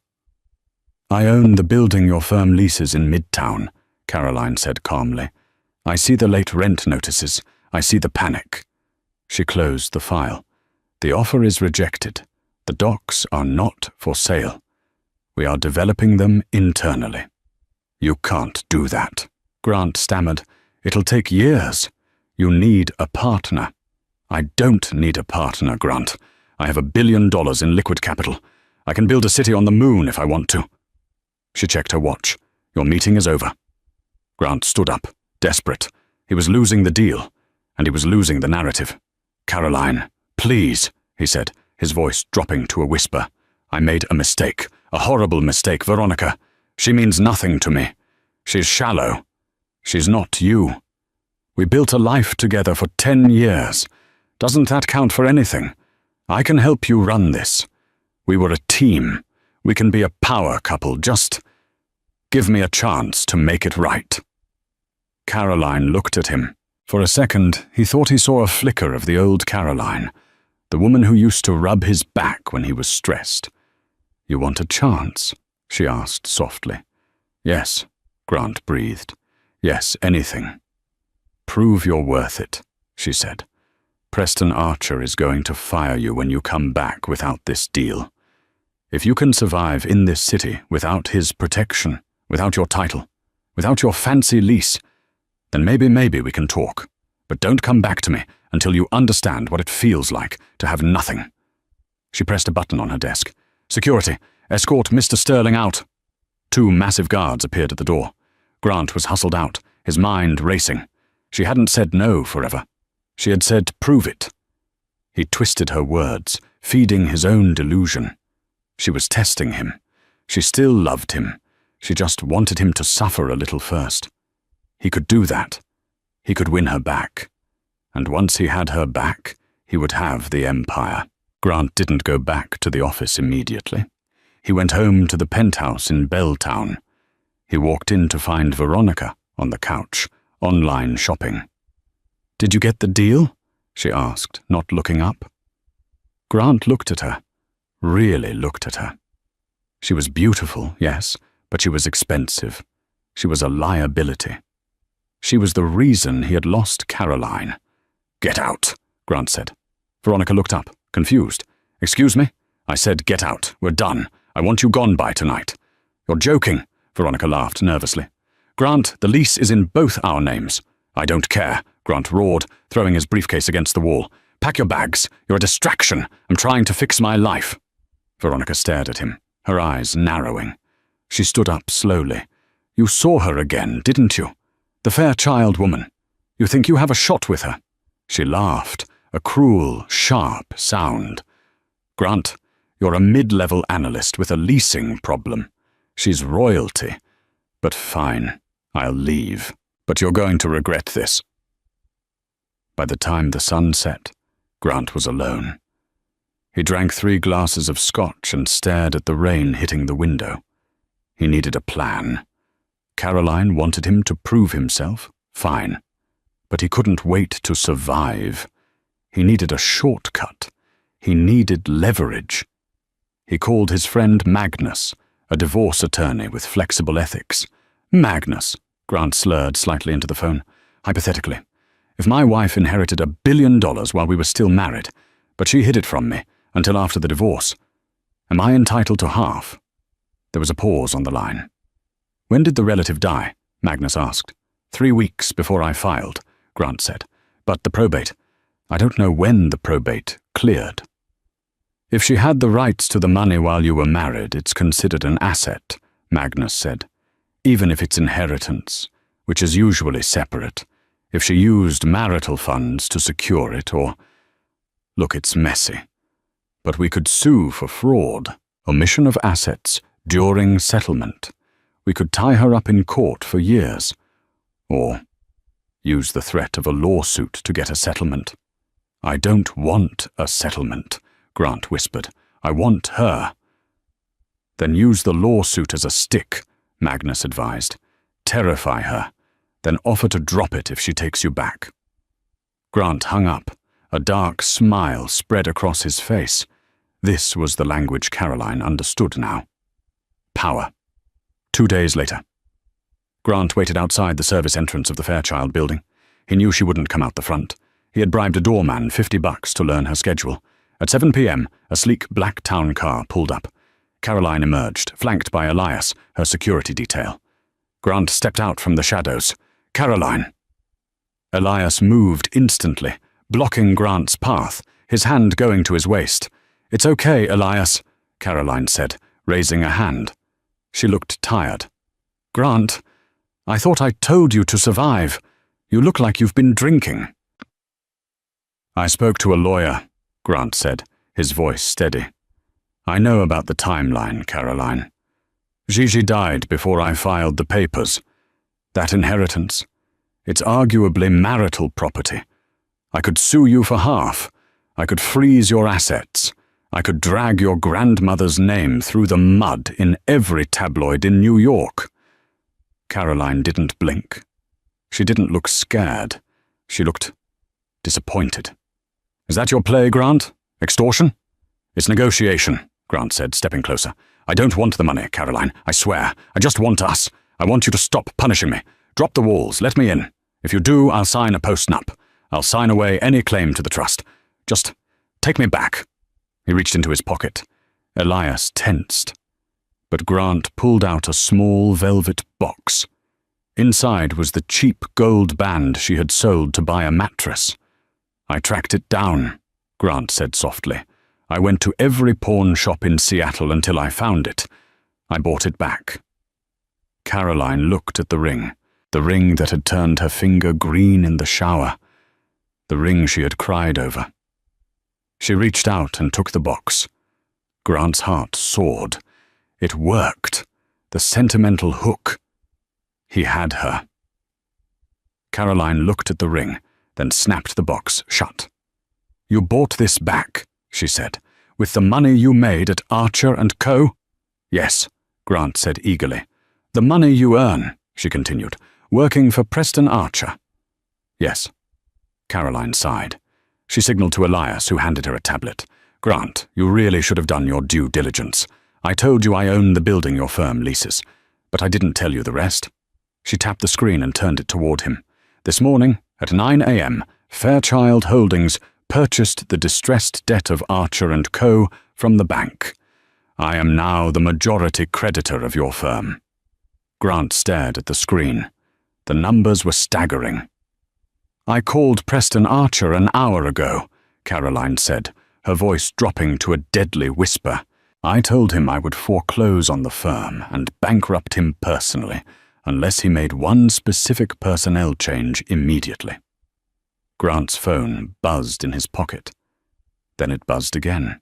"I own the building your firm leases in Midtown," Caroline said calmly. "I see the late rent notices. I see the panic." She closed the file. "The offer is rejected. The docs are not for sale. We are developing them internally." "You can't do that," Grant stammered. "It'll take years. You need a partner." "I don't need a partner, Grant. I have $1 billion in liquid capital. I can build a city on the moon if I want to." She checked her watch. "Your meeting is over." Grant stood up, desperate. He was losing the deal, and he was losing the narrative. "Caroline, please," he said, his voice dropping to a whisper. "I made a mistake, a horrible mistake, Veronica. She means nothing to me. She's shallow. She's not you. We built a life together for 10 years. Doesn't that count for anything? I can help you run this. We were a team. We can be a power couple. Just give me a chance to make it right." Caroline looked at him. For a second, he thought he saw a flicker of the old Caroline, the woman who used to rub his back when he was stressed. "You want a chance?" she asked softly. "Yes," Grant breathed. "Yes, anything." "Prove you're worth it," she said. "Preston Archer is going to fire you when you come back without this deal. If you can survive in this city without his protection, without your title, without your fancy lease, then maybe we can talk. But don't come back to me until you understand what it feels like to have nothing." She pressed a button on her desk. "Security, escort Mr. Sterling out." 2 massive guards appeared at the door. Grant was hustled out, his mind racing. She hadn't said no forever. She had said, "Prove it." He twisted her words, feeding his own delusion. She was testing him. She still loved him. She just wanted him to suffer a little first. He could do that. He could win her back. And once he had her back, he would have the empire. Grant didn't go back to the office immediately. He went home to the penthouse in Belltown. He walked in to find Veronica on the couch, online shopping. "Did you get the deal?" she asked, not looking up. Grant looked at her, really looked at her. She was beautiful, yes, but she was expensive. She was a liability. She was the reason he had lost Caroline. "Get out," Grant said. Veronica looked up, confused. "Excuse me? I said get out. We're done. I want you gone by tonight." "You're joking," Veronica laughed nervously. "Grant, the lease is in both our names." "I don't care," Grant roared, throwing his briefcase against the wall. "Pack your bags. You're a distraction. I'm trying to fix my life." Veronica stared at him, her eyes narrowing. She stood up slowly. "You saw her again, didn't you? The Fairchild woman. You think you have a shot with her?" She laughed, a cruel, sharp sound. "Grant, you're a mid-level analyst with a leasing problem. She's royalty. But fine, I'll leave. But you're going to regret this." By the time the sun set, Grant was alone. He drank 3 glasses of scotch and stared at the rain hitting the window. He needed a plan. Caroline wanted him to prove himself, fine. But he couldn't wait to survive. He needed a shortcut. He needed leverage. He called his friend Magnus, a divorce attorney with flexible ethics. "Magnus," Grant slurred slightly into the phone. "Hypothetically, if my wife inherited $1 billion while we were still married, but she hid it from me until after the divorce, am I entitled to half?" There was a pause on the line. "When did the relative die?" Magnus asked. 3 weeks before I filed," Grant said. "But the probate, I don't know when the probate cleared." "If she had the rights to the money while you were married, it's considered an asset," Magnus said. "Even if it's inheritance, which is usually separate. If she used marital funds to secure it, or... Look, it's messy. But we could sue for fraud, omission of assets, during settlement. We could tie her up in court for years. Or use the threat of a lawsuit to get a settlement." "I don't want a settlement," Grant whispered. "I want her." "Then use the lawsuit as a stick," Magnus advised. "Terrify her, then offer to drop it if she takes you back." Grant hung up. A dark smile spread across his face. This was the language Caroline understood now. Power. 2 days later. Grant waited outside the service entrance of the Fairchild building. He knew she wouldn't come out the front. He had bribed a doorman $50 to learn her schedule. At 7 p.m., a sleek black town car pulled up. Caroline emerged, flanked by Elias, her security detail. Grant stepped out from the shadows. "Caroline!" Elias moved instantly, blocking Grant's path, his hand going to his waist. "It's okay, Elias," Caroline said, raising a hand. She looked tired. "Grant, I thought I told you to survive. You look like you've been drinking." "I spoke to a lawyer," Grant said, his voice steady. "I know about the timeline, Caroline. Gigi died before I filed the papers. That inheritance, it's arguably marital property. I could sue you for half. I could freeze your assets. I could drag your grandmother's name through the mud in every tabloid in New York." Caroline didn't blink. She didn't look scared. She looked disappointed. "Is that your play, Grant? Extortion?" "It's negotiation," Grant said, stepping closer. "I don't want the money, Caroline, I swear. I just want us. I want you to stop punishing me. Drop the walls, let me in. If you do, I'll sign a post-nup. I'll sign away any claim to the trust. Just take me back." He reached into his pocket. Elias tensed. But Grant pulled out a small velvet box. Inside was the cheap gold band she had sold to buy a mattress. "I tracked it down," Grant said softly. "I went to every pawn shop in Seattle until I found it. I bought it back." Caroline looked at the ring that had turned her finger green in the shower, the ring she had cried over. She reached out and took the box. Grant's heart soared. It worked. The sentimental hook. He had her. Caroline looked at the ring, then snapped the box shut. "You bought this back," she said, "with the money you made at Archer & Co.?" "Yes," Grant said eagerly. "The money you earn," she continued, "working for Preston Archer." "Yes." Caroline sighed. She signaled to Elias, who handed her a tablet. "Grant, you really should have done your due diligence. I told you I own the building your firm leases, but I didn't tell you the rest." She tapped the screen and turned it toward him. This morning, at 9 a.m., Fairchild Holdings purchased the distressed debt of Archer & Co. from the bank. I am now the majority creditor of your firm. Grant stared at the screen. The numbers were staggering. I called Preston Archer an hour ago, Caroline said, her voice dropping to a deadly whisper. I told him I would foreclose on the firm and bankrupt him personally, unless he made one specific personnel change immediately. Grant's phone buzzed in his pocket. Then it buzzed again.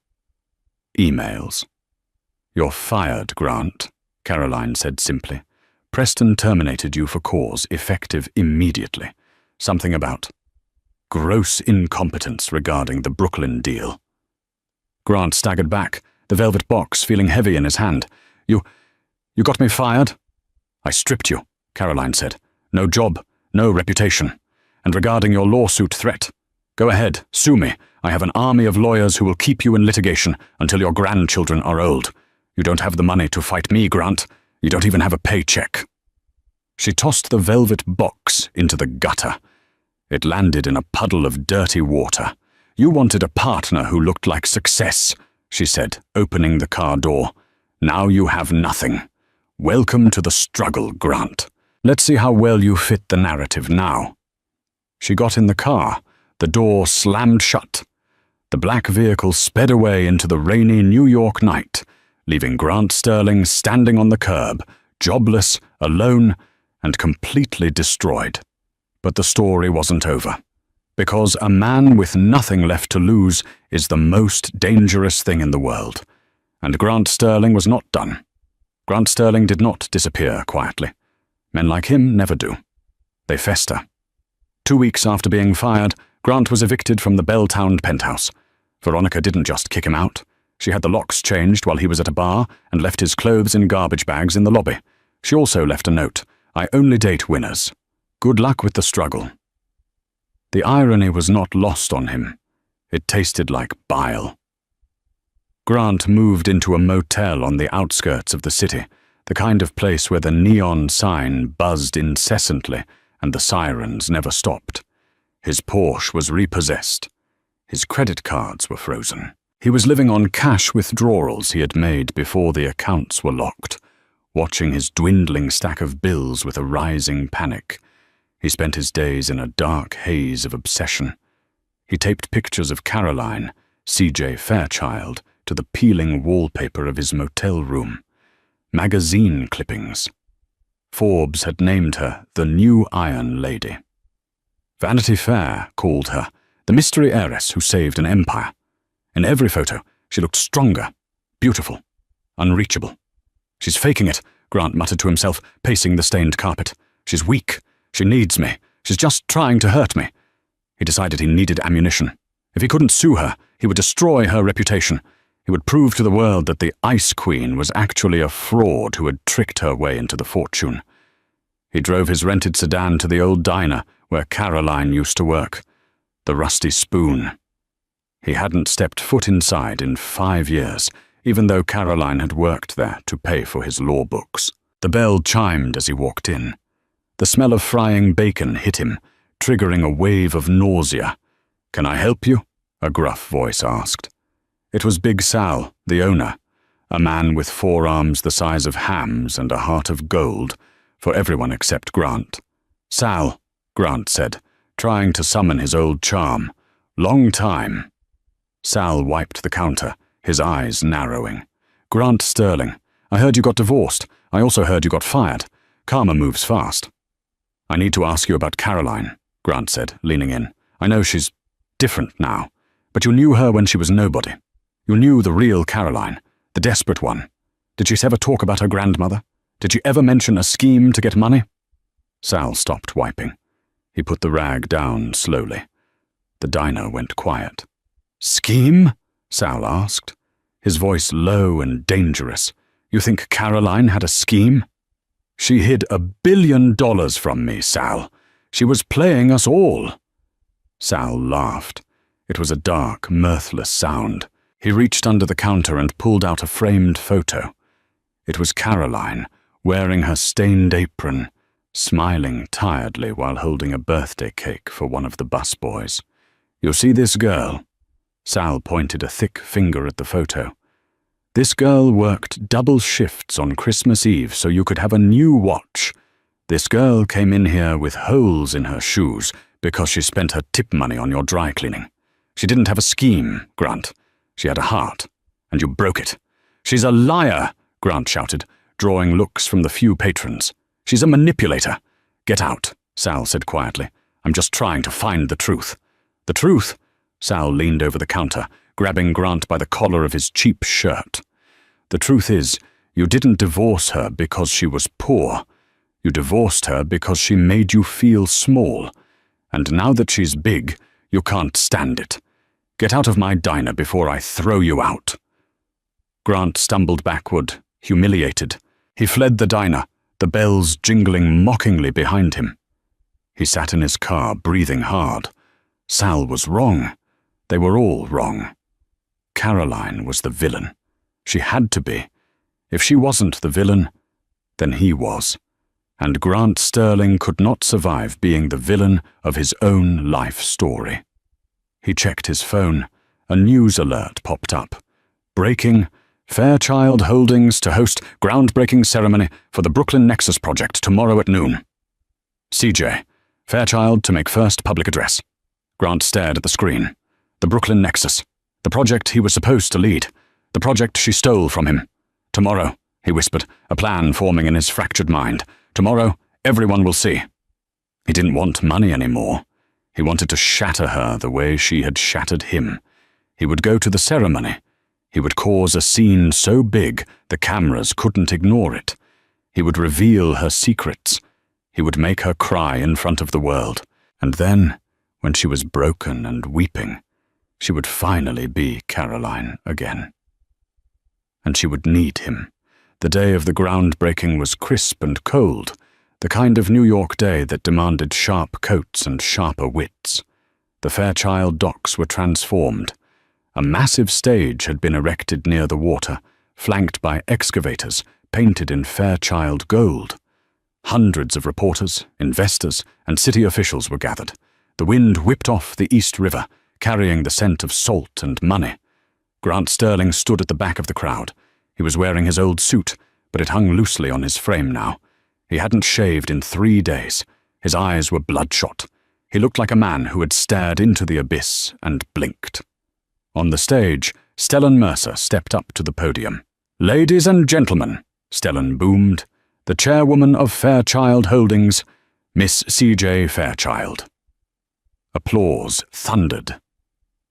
Emails. You're fired, Grant, Caroline said simply. Preston terminated you for cause effective immediately. Something about gross incompetence regarding the Brooklyn deal. Grant staggered back, the velvet box feeling heavy in his hand. You got me fired? I stripped you, Caroline said. No job, no reputation. And regarding your lawsuit threat, go ahead, sue me. I have an army of lawyers who will keep you in litigation until your grandchildren are old. You don't have the money to fight me, Grant. You don't even have a paycheck. She tossed the velvet box into the gutter. It landed in a puddle of dirty water. You wanted a partner who looked like success, she said, opening the car door. Now you have nothing. Welcome to the struggle, Grant. Let's see how well you fit the narrative now. She got in the car. The door slammed shut. The black vehicle sped away into the rainy New York night, leaving Grant Sterling standing on the curb, jobless, alone, and completely destroyed. But the story wasn't over, because a man with nothing left to lose is the most dangerous thing in the world. And Grant Sterling was not done. Grant Sterling did not disappear quietly. Men like him never do. They fester. 2 weeks after being fired, Grant was evicted from the Belltown penthouse. Veronica didn't just kick him out. She had the locks changed while he was at a bar and left his clothes in garbage bags in the lobby. She also left a note. I only date winners. Good luck with the struggle. The irony was not lost on him. It tasted like bile. Grant moved into a motel on the outskirts of the city, the kind of place where the neon sign buzzed incessantly and the sirens never stopped. His Porsche was repossessed. His credit cards were frozen. He was living on cash withdrawals he had made before the accounts were locked, watching his dwindling stack of bills with a rising panic. He spent his days in a dark haze of obsession. He taped pictures of Caroline, C.J. Fairchild, to the peeling wallpaper of his motel room. Magazine clippings. Forbes had named her the New Iron Lady. Vanity Fair called her the mystery heiress who saved an empire. In every photo, she looked stronger, beautiful, unreachable. She's faking it, Grant muttered to himself, pacing the stained carpet. She's weak. She needs me. She's just trying to hurt me. He decided he needed ammunition. If he couldn't sue her, he would destroy her reputation. He would prove to the world that the Ice Queen was actually a fraud who had tricked her way into the fortune. He drove his rented sedan to the old diner where Caroline used to work, the Rusty Spoon. He hadn't stepped foot inside in 5 years, even though Caroline had worked there to pay for his law books. The bell chimed as he walked in. The smell of frying bacon hit him, triggering a wave of nausea. "Can I help you?" a gruff voice asked. It was Big Sal, the owner, a man with forearms the size of hams and a heart of gold, for everyone except Grant. "Sal," Grant said, trying to summon his old charm. "Long time." Sal wiped the counter, his eyes narrowing. "Grant Sterling, I heard you got divorced. I also heard you got fired. Karma moves fast." "I need to ask you about Caroline," Grant said, leaning in. "I know she's different now, but you knew her when she was nobody. You knew the real Caroline, the desperate one. Did she ever talk about her grandmother? Did she ever mention a scheme to get money?" Sal stopped wiping. He put the rag down slowly. The diner went quiet. "Scheme?" Sal asked, his voice low and dangerous. "You think Caroline had a scheme?" "She hid $1 billion from me, Sal. She was playing us all." Sal laughed. It was a dark, mirthless sound. He reached under the counter and pulled out a framed photo. It was Caroline, wearing her stained apron, smiling tiredly while holding a birthday cake for one of the busboys. "You see this girl?" Sal pointed a thick finger at the photo. "This girl worked double shifts on Christmas Eve so you could have a new watch. This girl came in here with holes in her shoes because she spent her tip money on your dry cleaning. She didn't have a scheme, Grant. She had a heart, and you broke it." "She's a liar," Grant shouted, drawing looks from the few patrons. "She's a manipulator." "Get out," Sal said quietly. "I'm just trying to find the truth." "The truth?" Sal leaned over the counter, grabbing Grant by the collar of his cheap shirt. "The truth is, you didn't divorce her because she was poor. You divorced her because she made you feel small. And now that she's big, you can't stand it. Get out of my diner before I throw you out." Grant stumbled backward, humiliated. He fled the diner, the bells jingling mockingly behind him. He sat in his car, breathing hard. Sal was wrong. They were all wrong. Caroline was the villain. She had to be. If she wasn't the villain, then he was. And Grant Sterling could not survive being the villain of his own life story. He checked his phone. A news alert popped up. "Breaking: Fairchild Holdings to host groundbreaking ceremony for the Brooklyn Nexus project tomorrow at noon. CJ, Fairchild to make first public address." Grant stared at the screen. The Brooklyn Nexus. The project he was supposed to lead. The project she stole from him. "Tomorrow," he whispered, a plan forming in his fractured mind. "Tomorrow, everyone will see." He didn't want money anymore. He wanted to shatter her the way she had shattered him. He would go to the ceremony. He would cause a scene so big the cameras couldn't ignore it. He would reveal her secrets. He would make her cry in front of the world. And then, when she was broken and weeping, she would finally be Caroline again. And she would need him. The day of the groundbreaking was crisp and cold, the kind of New York day that demanded sharp coats and sharper wits. The Fairchild docks were transformed. A massive stage had been erected near the water, flanked by excavators painted in Fairchild gold. Hundreds of reporters, investors, and city officials were gathered. The wind whipped off the East River, carrying the scent of salt and money. Grant Sterling stood at the back of the crowd. He was wearing his old suit, but it hung loosely on his frame now. He hadn't shaved in 3 days. His eyes were bloodshot. He looked like a man who had stared into the abyss and blinked. On the stage, Stellan Mercer stepped up to the podium. "Ladies and gentlemen," Stellan boomed, "the chairwoman of Fairchild Holdings, Miss C.J. Fairchild." Applause thundered.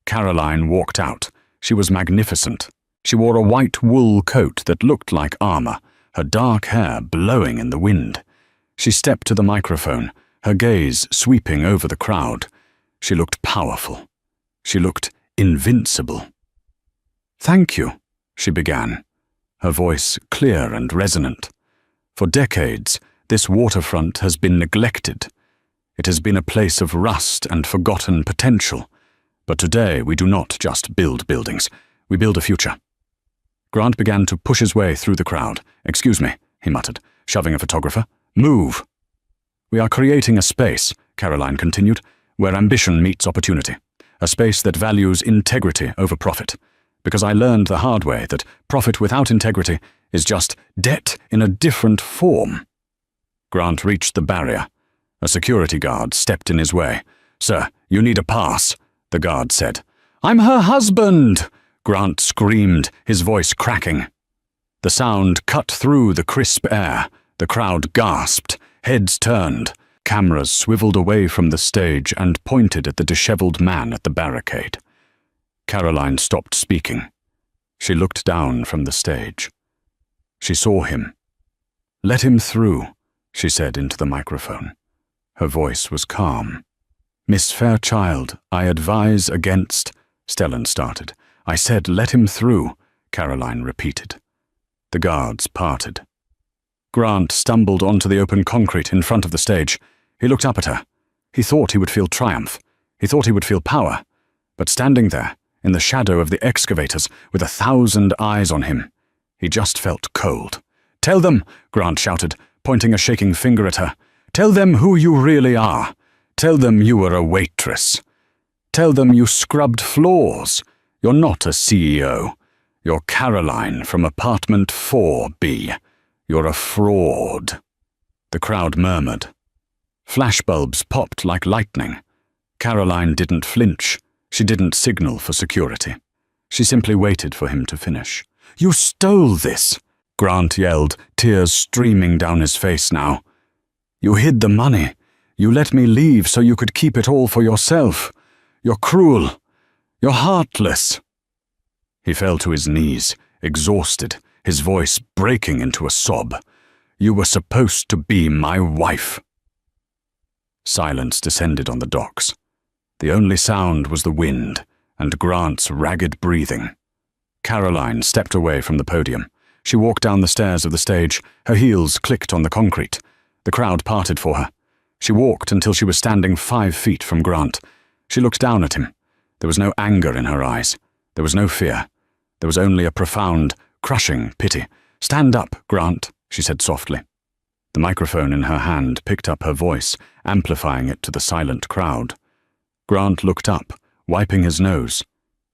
Caroline walked out. She was magnificent. She wore a white wool coat that looked like armor, her dark hair blowing in the wind. She stepped to the microphone, her gaze sweeping over the crowd. She looked powerful. She looked invincible. "Thank you," she began, her voice clear and resonant. "For decades, this waterfront has been neglected. It has been a place of rust and forgotten potential. But today we do not just build buildings, we build a future." Grant began to push his way through the crowd. "Excuse me," he muttered, shoving a photographer. "Move." "We are creating a space," Caroline continued, "where ambition meets opportunity. A space that values integrity over profit. Because I learned the hard way that profit without integrity is just debt in a different form." Grant reached the barrier. A security guard stepped in his way. "Sir, you need a pass," the guard said. "I'm her husband!" Grant screamed, his voice cracking. The sound cut through the crisp air. The crowd gasped, heads turned. Cameras swiveled away from the stage and pointed at the disheveled man at the barricade. Caroline stopped speaking. She looked down from the stage. She saw him. "Let him through," she said into the microphone. Her voice was calm. "Miss Fairchild, I advise against—" Stellan started. "I said let him through," Caroline repeated. The guards parted. Grant stumbled onto the open concrete in front of the stage. He looked up at her. He thought he would feel triumph. He thought he would feel power. But standing there, in the shadow of the excavators, with 1,000 eyes on him, he just felt cold. "Tell them," Grant shouted, pointing a shaking finger at her. Tell them who you really are. Tell them you were a waitress. Tell them you scrubbed floors. You're not a CEO. You're Caroline from apartment 4B. You're a fraud." The crowd murmured. Flashbulbs popped like lightning. Caroline didn't flinch. She didn't signal for security. She simply waited for him to finish. "You stole this," Grant yelled, tears streaming down his face now. "You hid the money. You let me leave so you could keep it all for yourself. You're cruel. You're heartless." He fell to his knees, exhausted, his voice breaking into a sob. "You were supposed to be my wife." Silence descended on the docks. The only sound was the wind and Grant's ragged breathing. Caroline stepped away from the podium. She walked down the stairs of the stage. Her heels clicked on the concrete. The crowd parted for her. She walked until she was standing 5 feet from Grant. She looked down at him. There was no anger in her eyes. There was no fear. There was only a profound, crushing pity. "Stand up, Grant," she said softly. The microphone in her hand picked up her voice, amplifying it to the silent crowd. Grant looked up, wiping his nose.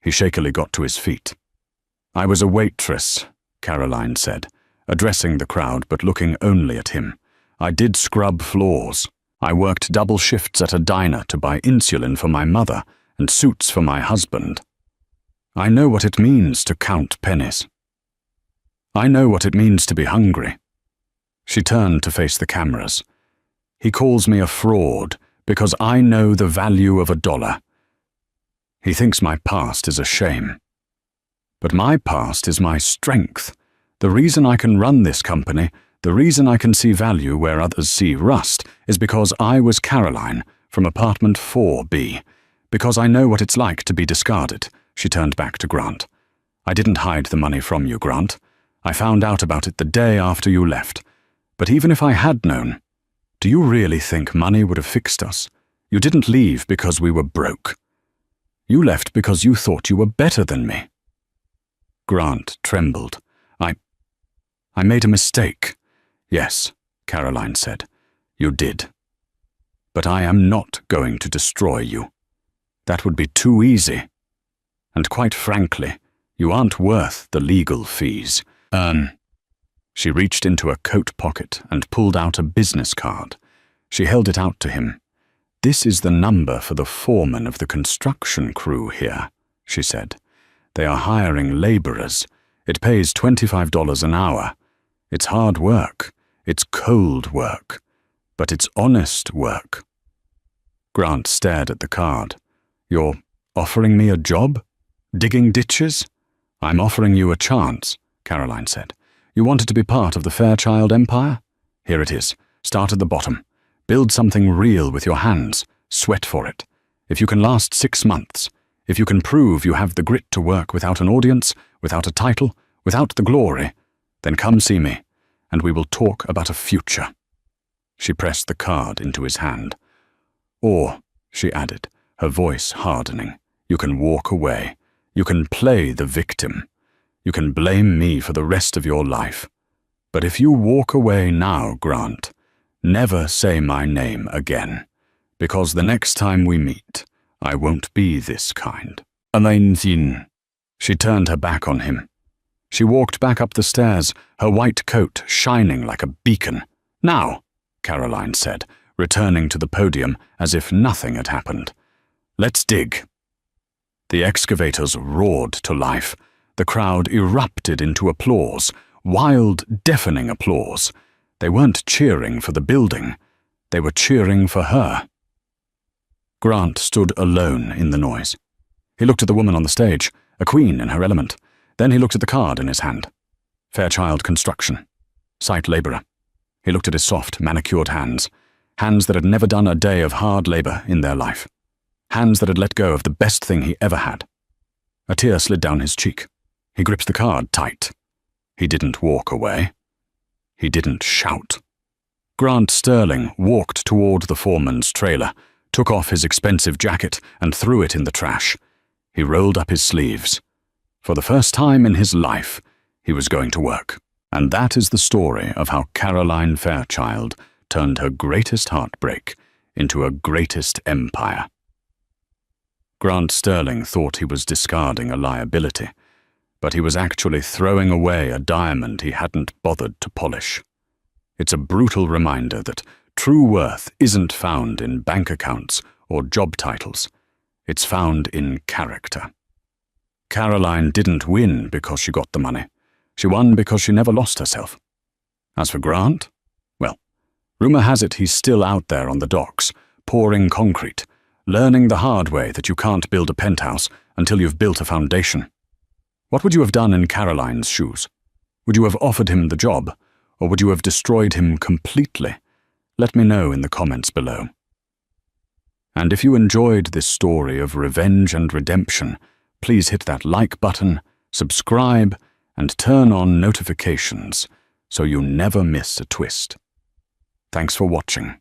He shakily got to his feet. "I was a waitress," Caroline said, addressing the crowd but looking only at him. "I did scrub floors. I worked double shifts at a diner to buy insulin for my mother and suits for my husband. I know what it means to count pennies. I know what it means to be hungry." She turned to face the cameras. "He calls me a fraud because I know the value of $1. He thinks my past is a shame. But my past is my strength. The reason I can run this company, the reason I can see value where others see rust, is because I was Caroline from apartment 4B. Because I know what it's like to be discarded." She turned back to Grant. "I didn't hide the money from you, Grant. I found out about it the day after you left. But even if I had known, do you really think money would have fixed us? You didn't leave because we were broke. You left because you thought you were better than me." Grant trembled. I made a mistake." "Yes," Caroline said. "You did. But I am not going to destroy you. That would be too easy. And quite frankly, you aren't worth the legal fees. She reached into a coat pocket and pulled out a business card. She held it out to him. "This is the number for the foreman of the construction crew here," she said. "They are hiring laborers. It pays $25 an hour. It's hard work. It's cold work. But it's honest work." Grant stared at the card. "You're offering me a job? Digging ditches?" "I'm offering you a chance," Caroline said. "You wanted to be part of the Fairchild Empire? Here it is. Start at the bottom. Build something real with your hands. Sweat for it. If you can last 6 months, if you can prove you have the grit to work without an audience, without a title, without the glory, then come see me, and we will talk about a future." She pressed the card into his hand. "Or," she added, her voice hardening, "you can walk away. You can play the victim. You can blame me for the rest of your life. But if you walk away now, Grant, never say my name again, because the next time we meet, I won't be this kind." "Amazing." She turned her back on him. She walked back up the stairs, her white coat shining like a beacon. "Now," Caroline said, returning to the podium as if nothing had happened. "Let's dig." The excavators roared to life. The crowd erupted into applause, wild, deafening applause. They weren't cheering for the building. They were cheering for her. Grant stood alone in the noise. He looked at the woman on the stage, a queen in her element. Then he looked at the card in his hand. Fairchild Construction. Site laborer. He looked at his soft, manicured hands. Hands that had never done a day of hard labor in their life. Hands that had let go of the best thing he ever had. A tear slid down his cheek. He gripped the card tight. He didn't walk away. He didn't shout. Grant Sterling walked toward the foreman's trailer, took off his expensive jacket and threw it in the trash. He rolled up his sleeves. For the first time in his life, he was going to work. And that is the story of how Caroline Fairchild turned her greatest heartbreak into her greatest empire. Grant Sterling thought he was discarding a liability, but he was actually throwing away a diamond he hadn't bothered to polish. It's a brutal reminder that true worth isn't found in bank accounts or job titles. It's found in character. Caroline didn't win because she got the money. She won because she never lost herself. As for Grant, well, rumor has it he's still out there on the docks, pouring concrete, learning the hard way that you can't build a penthouse until you've built a foundation. What would you have done in Caroline's shoes? Would you have offered him the job, or would you have destroyed him completely? Let me know in the comments below. And if you enjoyed this story of revenge and redemption, please hit that like button, subscribe, and turn on notifications so you never miss a twist. Thanks for watching.